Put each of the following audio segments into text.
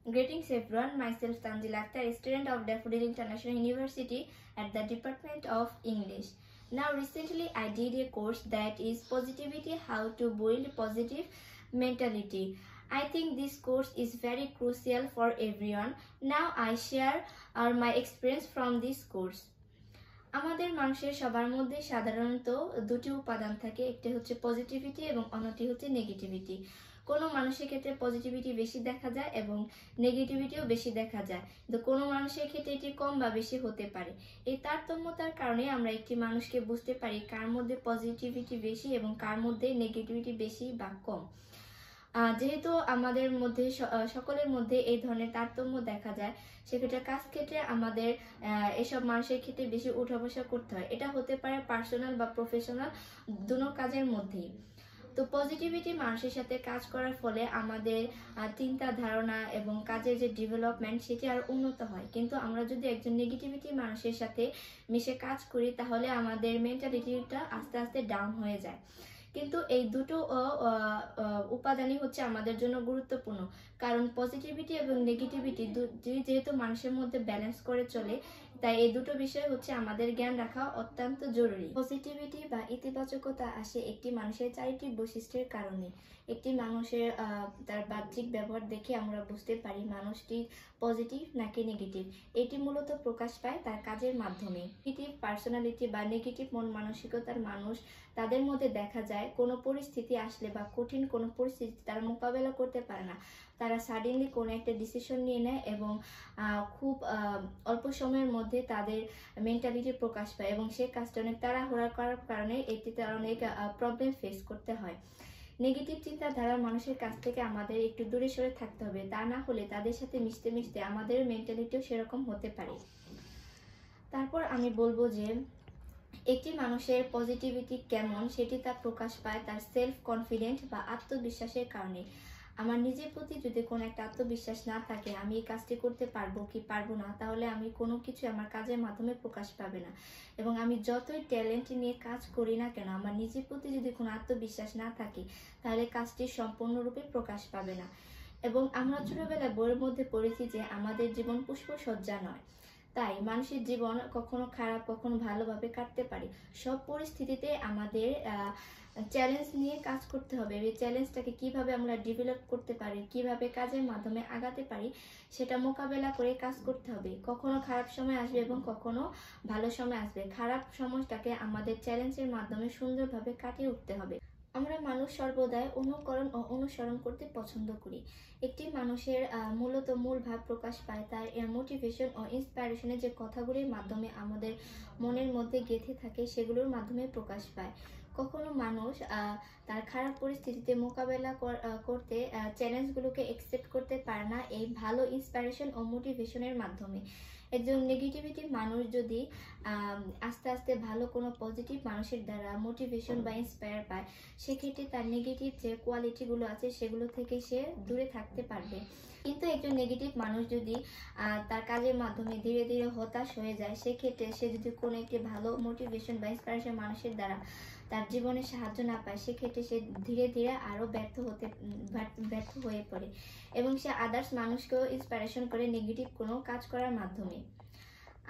Greetings everyone, myself Tanzil Akhtar, a student of Daffodil International University at the Department of English. Now recently I did a course that is Positivity, How to Build Positive Mentality. I think this course is very crucial for everyone. Now I share my experience from this course. আমাদের মানুষের সবার মধ্যে সাধারণত দুটি উপাদান থাকে, একটি হচ্ছে পজিটিভিটি এবং অন্যটি হচ্ছে নেগেটিভিটি। কোনো মানুষের ক্ষেত্রে পজিটিভিটি বেশি দেখা যায় এবং নেগেটিভিটিও বেশি দেখা যায়, কিন্তু কোনো মানুষের ক্ষেত্রে এটি কম বা বেশি হতে পারে। এই তারতম্যতার কারণে আমরা একটি মানুষকে বুঝতে পারি কার মধ্যে পজিটিভিটি বেশি এবং কার মধ্যে নেগেটিভিটি বেশি বা কম। যেহেতু আমাদের মধ্যে সকলের মধ্যে এই ধরনের তারতম্য দেখা যায়, সেক্ষেত্রে কাজ ক্ষেত্রে আমাদের এসব মানুষের ক্ষেত্রে বেশি উঠা বসা করতে হয়। এটা হতে পারে পার্সোনাল বা প্রফেশনাল, দুটো কাজের মধ্যেই। তো পজিটিভিটি মানুষের সাথে কাজ করার ফলে আমাদের চিন্তা ধারণা এবং কাজের যে ডেভেলপমেন্ট সেটি আরো উন্নত হয়। কিন্তু আমরা যদি একজন নেগেটিভিটি মানুষের সাথে মিশে কাজ করি তাহলে আমাদের মেন্টালিটিটা আস্তে আস্তে ডাউন হয়ে যায়। কিন্তু এই দুটো উপাদানই হচ্ছে আমাদের জন্য গুরুত্বপূর্ণ, কারণ পজিটিভিটি এবং নেগেটিভিটি যেহেতু মানুষের মধ্যে ব্যালেন্স করে চলে, তাই এই দুটো বিষয় হচ্ছে আমাদের জ্ঞান রাখা অত্যন্ত জরুরি। পজিটিভিটি বা ইতিবাচকতা আসে একটি মানুষের চারিত্রিক বৈশিষ্ট্যের কারণে। একটি মানুষের তার বাহ্যিক ব্যবহার দেখে আমরা বুঝতে পারি মানুষটি পজিটিভ নাকি নেগেটিভ। এটি মূলত প্রকাশ পায় তার কাজের মাধ্যমে। নেগেটিভ পার্সোনালিটি বা নেগেটিভ মন মানসিকতার মানুষ, তাদের মধ্যে দেখা যায় কোনো পরিস্থিতি আসলে বা কঠিন কোনো পরিস্থিতি তারা মোকাবেলা করতে পারে না। তারা সাডেনলি কোনো একটা ডিসিশন নিয়ে নেয় এবং খুব অল্প সময়ের মধ্যে তাদের মেন্টালিটি প্রকাশ পায় এবং সেই কাজটা অনেক তাড়াহুড়া করার কারণে এটিতে অনেক প্রবলেম ফেস করতে হয়। নেগেটিভ চিন্তাধারার মানুষের কাছ থেকে আমাদের একটু দূরে সরে থাকতে হবে, তা না হলে তাদের সাথে মিশতে মিশতে আমাদের মেন্টালিটিও সেরকম হতে পারে। তারপর আমি বলবো যে একটি মানুষের পজিটিভিটি কেমন সেটি তার প্রকাশ পায় তার সেলফ কনফিডেন্ট বা আত্মবিশ্বাসের কারণে। আমার নিজের প্রতি যদি কোনো একটা আত্মবিশ্বাস না থাকে, আমি এই কাজটি করতে পারবো কি পারবো না, তাহলে আমি কোনো কিছু আমার কাজের মাধ্যমে প্রকাশ পাবে না। এবং আমি যতই ট্যালেন্ট নিয়ে কাজ করি না কেন, আমার নিজের প্রতি যদি কোনো আত্মবিশ্বাস না থাকে তাহলে কাজটি সম্পূর্ণরূপে প্রকাশ পাবে না। এবং আমরা ছোটবেলায় বইয়ের মধ্যে পড়েছি যে আমাদের জীবন পুষ্পসজ্জা নয়, তাই মানুষের জীবন কখনো খারাপ কখনো ভালোভাবে কাটতে পারে। সব পরিস্থিতিতে আমাদের চ্যালেঞ্জ নিয়ে কাজ করতে হবে। এই চ্যালেঞ্জটাকে কিভাবে আমরা ডেভেলপ করতে পারি, কিভাবে কাজের মাধ্যমে আগাতে পারি, সেটা মোকাবেলা করে কাজ করতে হবে। কখনো খারাপ সময় আসবে এবং কখনো ভালো সময় আসবে। খারাপ সময়টাকে আমাদের চ্যালেঞ্জের মাধ্যমে সুন্দরভাবে কাটিয়ে উঠতে হবে। আমরা মানুষ সর্বদাই অনুকরণ ও অনুসরণ করতে পছন্দ করি। একটি মানুষের মূলত মূল ভাব প্রকাশ পায় তার মোটিভেশন ও ইন্সপাইরেশনের যে কথাগুলির মাধ্যমে আমাদের মনের মধ্যে গেঁথে থাকে সেগুলোর মাধ্যমে প্রকাশ পায়। কখনো মানুষ তার খারাপ পরিস্থিতিতে মোকাবেলা করতে চ্যালেঞ্জগুলোকে অ্যাকসেপ্ট করতে পারে না এই ভালো ইন্সপাইরেশন ও মোটিভেশনের মাধ্যমে। একজন নেগেটিভিটি মানুষ যদি আস্তে আস্তে ভালো কোনো পজিটিভ মানুষের দ্বারা মোটিভেশন বা ইন্সপায়ার পায়, সেক্ষেত্রে তার নেগেটিভ যে কোয়ালিটিগুলো আছে সেগুলো থেকে সে দূরে থাকতে পারবে। কিন্তু একজন নেগেটিভ মানুষ যদি তার কাজের মাধ্যমে ধীরে ধীরে হতাশ হয়ে যায়, সেক্ষেত্রে সে যদি কোনো একটি ভালো মোটিভেশন বা ইন্সপায়ারেশন মানুষের দ্বারা তার জীবনে সাহায্য না পায়, সেক্ষেত্রে সে ধীরে ধীরে আরও ব্যর্থ হয়ে পড়ে এবং সে আদার্স মানুষকেও ইন্সপায়ারেশন করে নেগেটিভ কোনো কাজ করার মাধ্যমে।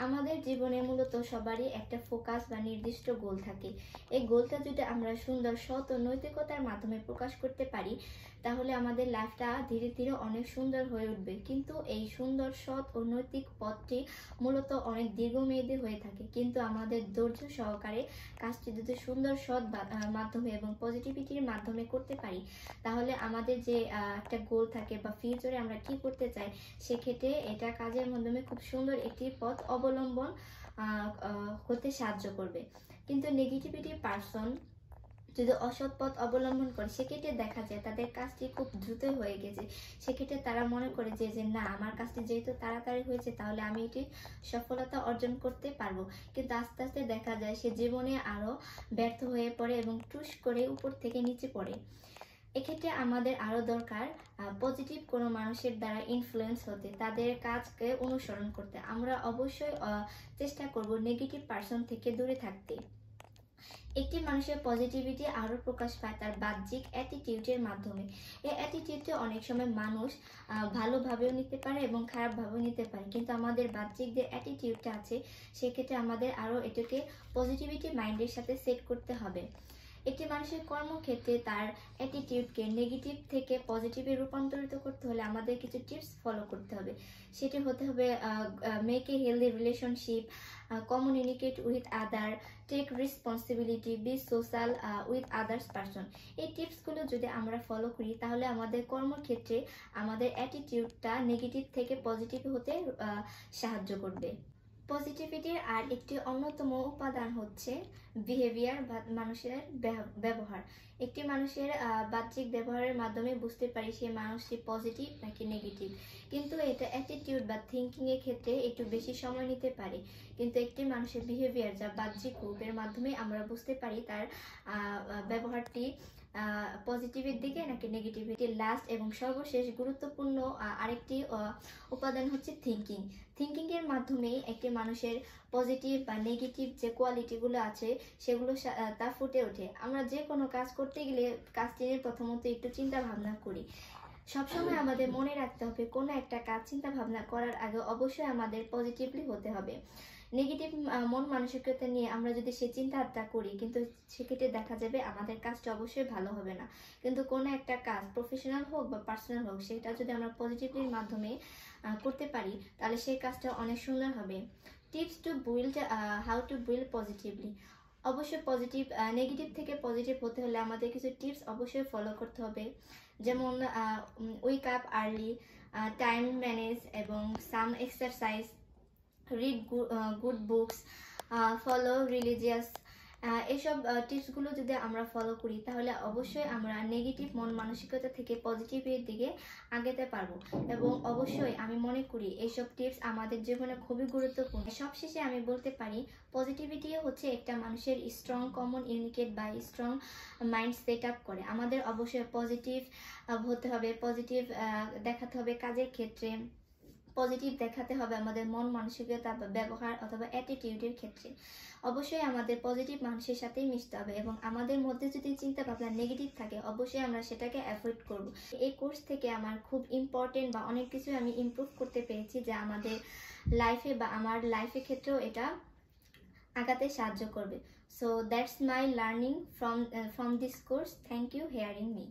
আমাদের জীবনে মূলত সবারই একটা ফোকাস বা নির্দিষ্ট গোল থাকে। এই গোলটা যদি আমরা সুন্দর সৎ ও নৈতিকতার মাধ্যমে প্রকাশ করতে পারি তাহলে আমাদের লাইফটা ধীরে ধীরে অনেক সুন্দর হয়ে উঠবে। কিন্তু এই সুন্দর সৎ ও নৈতিক পথটি মূলত অনেক দীর্ঘমেয়াদী হয়ে থাকে, কিন্তু আমাদের ধৈর্য সহকারে কাজটি যদি সুন্দর সৎ মাধ্যমে এবং পজিটিভিটির মাধ্যমে করতে পারি তাহলে আমাদের যে একটা গোল থাকে বা ফিউচারে আমরা কি করতে চাই, সেক্ষেত্রে এটা কাজের মাধ্যমে খুব সুন্দর একটি পথ অবলম্বন হতে সাহায্য করবে। কিন্তু নেগেটিভিটি পার্সন যদি অসৎ পথ অবলম্বন করে সেক্ষেত্রে দেখা যায় তাদের কাজটি খুব দ্রুত হয়ে গেছে। সেক্ষেত্রে তারা মনে করে যে না, আমার কাজটি যেহেতু তাড়াতাড়ি হয়েছে তাহলে আমি এটি সফলতা অর্জন করতে পারবো। কিন্তু আস্তে আস্তে দেখা যায় সে জীবনে আরো ব্যর্থ হয়ে পড়ে এবং টুস করে উপর থেকে নিচে পড়ে। এক্ষেত্রে আমাদের আরো দরকার পজিটিভ কোনো মানুষের দ্বারা ইনফ্লুয়েন্স হতে, তাদের কাজকে অনুসরণ করতে। আমরা অবশ্যই চেষ্টা করব নেগেটিভ পার্সন থেকে দূরে থাকতে। একটি মানুষের পজিটিভিটি আরও প্রকাশ পায় তার বাহ্যিক অ্যাটিটিউডের মাধ্যমে। এই অ্যাটিটিউডটি অনেক সময় মানুষ ভালোভাবেও নিতে পারে এবং খারাপভাবেও নিতে পারে, কিন্তু আমাদের বাহ্যিক যে অ্যাটিটিউডটা আছে সেক্ষেত্রে আমাদের আরও এটাকে পজিটিভিটি মাইন্ডের সাথে সেট করতে হবে। একটি মানুষের কর্মক্ষেত্রে তার অ্যাটিটিউডকে নেগেটিভ থেকে পজিটিভে রূপান্তরিত করতে হলে আমাদের কিছু টিপস ফলো করতে হবে। সেটি হতে হবে make a healthy relationship, communicate with other, take responsibility, be social with others person. এই টিপসগুলো যদি আমরা ফলো করি তাহলে আমাদের কর্মক্ষেত্রে আমাদের অ্যাটিটিউডটা নেগেটিভ থেকে পজিটিভ হতে সাহায্য করবে। পজিটিভিটির আর একটি অন্যতম উপাদান হচ্ছে বিহেভিয়ার বা মানুষের ব্যবহার। একটি মানুষের বাহ্যিক ব্যবহারের মাধ্যমে বুঝতে পারি সে মানুষটি পজিটিভ নাকি নেগেটিভ, কিন্তু এটা অ্যাটিটিউড বা থিঙ্কিংয়ের ক্ষেত্রে একটু বেশি সময় নিতে পারে। কিন্তু একটি মানুষের বিহেভিয়ার যা বাহ্যিক রূপের মাধ্যমে আমরা বুঝতে পারি তার ব্যবহারটি পজিটিভের দিকে নাকি নেগেটিভিটি। লাস্ট এবং সর্বশেষ গুরুত্বপূর্ণ আরেকটি উপাদান হচ্ছে থিঙ্কিং। থিঙ্কিংয়ের মাধ্যমে একটি মানুষের পজিটিভ বা নেগেটিভ যে কোয়ালিটিগুলো আছে সেগুলো তা ফুটে ওঠে। আমরা যে কোনো কাজ করতে গেলে কাজটি নিয়ে প্রথমত একটু চিন্তা ভাবনা করি। সবসময় আমাদের মনে রাখতে হবে কোনো একটা কাজ চিন্তা ভাবনা করার আগে অবশ্যই আমাদের পজিটিভলি হতে হবে। নেগেটিভ মন মানসিকতা নিয়ে আমরা যদি সে চিন্তাটা করি কিন্তু সেক্ষেত্রে দেখা যাবে আমাদের কাজটা অবশ্যই ভালো হবে না। কিন্তু কোনো একটা কাজ প্রফেশনাল হোক বা পার্সোনাল হোক সেটা যদি আমরা পজিটিভলির মাধ্যমে করতে পারি তাহলে সেই কাজটা অনেক সুন্দর হবে। Tips to build how to build positively. অবশ্যই পজিটিভ নেগেটিভ থেকে পজিটিভ হতে হলে আমাদের কিছু টিপস অবশ্যই ফলো করতে হবে, যেমন wake up early, time manage এবং some exercise, read good books, follow religious. এইসব টিপসগুলো যদি আমরা ফলো করি তাহলে অবশ্যই আমরা নেগেটিভ মন মানসিকতা থেকে পজিটিভের দিকে আগাতে পারবো। এবং অবশ্যই আমি মনে করি এইসব টিপস আমাদের জীবনে খুবই গুরুত্বপূর্ণ। সবশেষে আমি বলতে পারি পজিটিভিটি হচ্ছে একটা মানুষের স্ট্রং কমন ইউনিকেট বা স্ট্রং মাইন্ড সেট আপ করে। আমাদের অবশ্যই পজিটিভ হতে হবে, পজিটিভ দেখাতে হবে কাজের ক্ষেত্রে, পজিটিভ দেখাতে হবে আমাদের মন মানসিকতা বা ব্যবহার অথবা অ্যাটিটিউডের ক্ষেত্রে। অবশ্যই আমাদের পজিটিভ মানুষের সাথেই মিশতে হবে এবং আমাদের মধ্যে যদি চিন্তা ভাবনা নেগেটিভ থাকে অবশ্যই আমরা সেটাকে অ্যাভয়েড করব। এই কোর্স থেকে আমার খুব ইম্পর্টেন্ট বা অনেক কিছু আমি ইমপ্রুভ করতে পেরেছি যা আমাদের লাইফে বা আমার লাইফের ক্ষেত্রেও এটা আগাতে সাহায্য করবে। So that's my learning from this course. Thank you hearing me.